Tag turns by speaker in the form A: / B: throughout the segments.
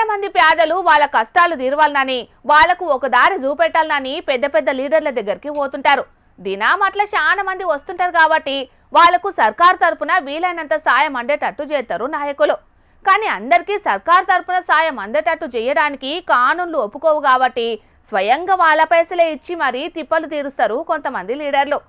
A: చాలా మంది పేదలు వాళ్ళ కష్టాలు తీరవాలని వాళ్ళకు ఒక దారి చూపెట్టాలని పెద్ద పెద్ద లీడర్ల దగ్గరికి పోతుంటారు. దినం అట్లా చాలా మంది వస్తుంటారు కాబట్టి వాళ్లకు సర్కార్ తరపున వీలైనంత సాయం అందేటట్టు చేస్తారు నాయకులు. కానీ అందరికీ సర్కార్ తరపున సాయం అందేటట్టు చేయడానికి కానూన్లు ఒప్పుకోవు కాబట్టి స్వయంగా వాళ్ళ పైసలే ఇచ్చి మరీ తిప్పలు తీరుస్తారు కొంతమంది లీడర్లు.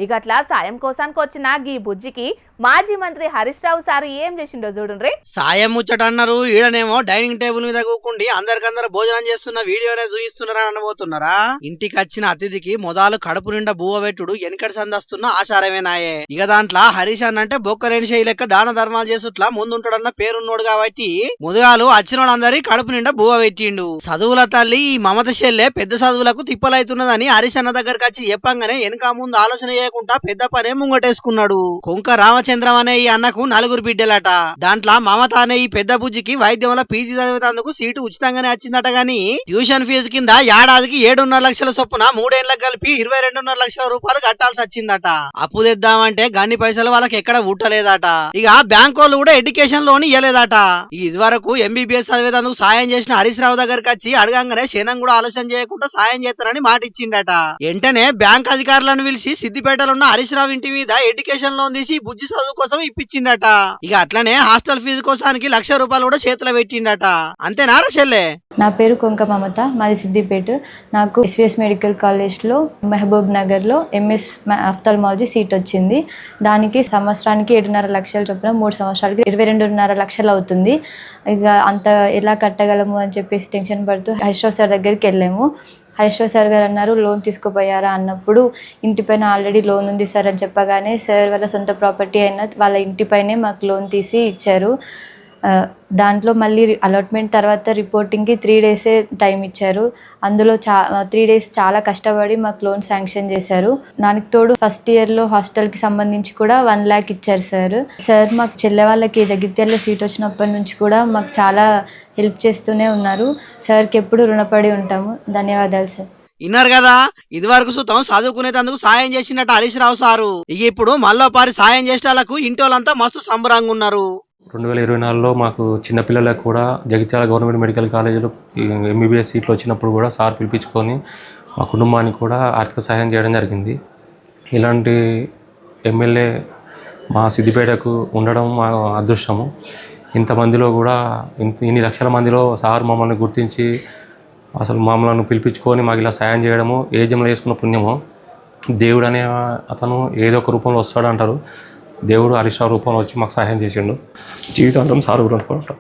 A: ఇగట్లా సాయం కోసానికి వచ్చిన గీ బుజ్జికి మాజీ మంత్రి హరీష్ రావు సార్ ఏం చేసిండో చూడండి.
B: సాయం ముచ్చట అన్నారు, ఈడనేమో డైనింగ్ టేబుల్ మీద కూకుండి అందరికందరూ భోజనం చేస్తున్న వీడియోనే చూయిస్తున్నారని అనబోతున్నారా? ఇంటికి వచ్చిన అతిథికి మొదలు కడుపు నిండా బువ్వ పెట్టుడు వెనకటి సందస్తున్న ఆచారమేనాయే. ఇక దాంట్లో హరీష్ అన్నంటే బొక్కలేని చేయి లెక్క దాన ధర్మాలు చేసుట్లా ముందుంటాడన్న పేరున్నోడు కాబట్టి ముదుగాలు వచ్చినోళ్ళందరి కడుపు నిండా బువ్వ పెట్టిండు. చదువుల తల్లి ఈ మమత చెల్లె పెద్ద చదువులకు తిప్పలైతున్నదని హరీష్ అన్న దగ్గరకు వచ్చి చెప్పంగానే వెనక ముందు ఆలోచన చేయకుండా పెద్ద పనే ముంగటేసుకున్నాడు. కొంక రామచంద్రం అనే ఈ అన్నకు 4 బిడ్డలట. దాంట్లో మమత అనే ఈ పెద్ద బుజ్జికి వైద్యంలో పీజీ చదివేందుకు సీటు ఉచితంగానే వచ్చిందట. గాని ట్యూషన్ ఫీజు కింద ఏడాదికి 7.5 లక్షల చొప్పున 3 ఏళ్లకు కలిపి 22.5 లక్షల రూపాయలు కట్టాల్సి వచ్చిందట. అప్పు తెద్దామంటే గన్ని పైసలు వాళ్ళకి ఎక్కడ ఉట్టలేదట. ఇక బ్యాంక్ వాళ్ళు కూడా ఎడ్యుకేషన్ లోన్ ఇవ్వలేదట. ఇది వరకు ఎంబీబీఎస్ చదివేందుకు సాయం చేసిన హరీష్ రావు దగ్గరికి వచ్చి అడగంగానే క్షణం కూడా ఆలోచన చేయకుండా సాయం చేస్తారని మాట ఇచ్చిండట. వెంటనే బ్యాంక్ అధికారులను పిలిచి సిద్దిపేటలో ఉన్న హరీష్ రావు ఇంటి మీద ఎడ్యుకేషన్ లోన్ తీసి బుజ్జి చదువు కోసం ఇప్పించిండట. ఇక అట్లనే హాస్టల్ ఫీజు కోసానికి 1 లక్ష రూపాయలు కూడా చేతిలో పెట్టిండట. అంతేనా చెల్లె?
C: నా పేరు కొంక మమత, మాది సిద్దిపేట. నాకు ఎస్విఎస్ మెడికల్ కాలేజ్లో మహబూబ్ నగర్లో ఎంఎస్ ఆఫ్థాల్మాలజీ సీట్ వచ్చింది. దానికి సంవత్సరానికి 7.5 లక్షలు చొప్పున 3 సంవత్సరాలకి 22.5 లక్షలు అవుతుంది. ఇక అంత ఎలా కట్టగలము అని చెప్పేసి టెన్షన్ పడుతూ హరీష్ రావు సార్ దగ్గరికి వెళ్ళాము. హరీష్ రావు సార్ గారు అన్నారు, లోన్ తీసుకోపోయారా అన్నప్పుడు ఇంటిపైన ఆల్రెడీ లోన్ ఉంది సార్ అని చెప్పగానే సార్ వాళ్ళ సొంత ప్రాపర్టీ అయిన వాళ్ళ ఇంటిపైనే మాకు లోన్ తీసి ఇచ్చారు. దాంట్లో మళ్ళీ అలాట్మెంట్ తర్వాత రిపోర్టింగ్కి 3 డేసే టైం ఇచ్చారు. అందులో 3 డేస్ చాలా కష్టపడి మాకు లోన్ శాంక్షన్ చేశారు. దానికి తోడు ఫస్ట్ ఇయర్లో హాస్టల్కి సంబంధించి కూడా 1 lakh ఇచ్చారు సార్. సార్ మాకు చెల్లె వాళ్ళకి జగిత్యాలలో సీట్ వచ్చినప్పటి నుంచి కూడా మాకు చాలా హెల్ప్ చేస్తూనే ఉన్నారు. సార్కి ఎప్పుడు రుణపడి ఉంటాము. ధన్యవాదాలు సార్.
B: విన్నారు కదా, ఇది వరకు సుతం చదువుకునేందుకు సాయం చేసినట్టు హరీష్ రావు సారు. ఇక ఇప్పుడు మళ్ళోపారి సాయం చేసే వాళ్ళకు ఇంటోళ్ళంతా మస్తు సంబరంగా ఉన్నారు.
D: 2024లో మాకు చిన్నపిల్లలకు కూడా జగిత్యాల గవర్నమెంట్ మెడికల్ కాలేజీలో ఎంబీబీఎస్ సీట్లు వచ్చినప్పుడు కూడా సార్ పిలిపించుకొని మా కుటుంబానికి కూడా ఆర్థిక సహాయం చేయడం జరిగింది. ఇలాంటి ఎమ్మెల్యే మా సిద్దిపేటకు ఉండడం మా అదృష్టము. ఇంతమందిలో కూడా ఇన్ని లక్షల మందిలో సార్ మమ్మల్ని గుర్తించి అసలు మమ్మల్ని పిలిపించుకొని మాకు ఇలా సాయం చేయడము ఏ జన్మలో చేసుకున్న పుణ్యమో. దేవుడు అనే అతను ఏదో ఒక రూపంలో వస్తాడు అంటారు. దేవుడు హరీష్ రావు రూపంలో వచ్చి మాకు సహాయం చేసిండు. జీవితాంతం సార్ రుణపడి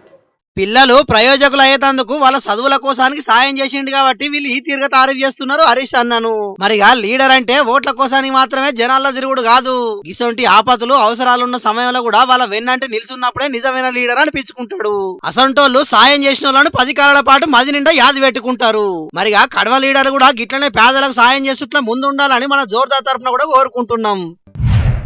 B: పిల్లలు ప్రయోజకులు అయ్యేందుకు వాళ్ళ చదువుల కోసానికి సాయం చేసిండు కాబట్టి వీళ్ళు ఈ తీరుగా తారీఫ్ చేస్తున్నారు హరీష్ అన్నను. మరిగా లీడర్ అంటే ఓట్ల కోసానికి మాత్రమే జనాల్లో తిరుగుడు కాదు. ఇసొంటి ఆపదలు అవసరాలున్న సమయంలో కూడా వాళ్ళ వెన్నంటే నిల్చున్నప్పుడే నిజమైన లీడర్ అనిపించుకుంటాడు. అసంటోళ్ళు సాయం చేసిన వాళ్ళను 10 కాలాల పాటు మది నిండా యాది పెట్టుకుంటారు. మరిగా కడవ లీడర్ కూడా గిట్లనే పేదలకు సాయం చేస్తుట్లా ముందు ఉండాలని మన జోర్దార్ తరఫున కూడా కోరుకుంటున్నాం.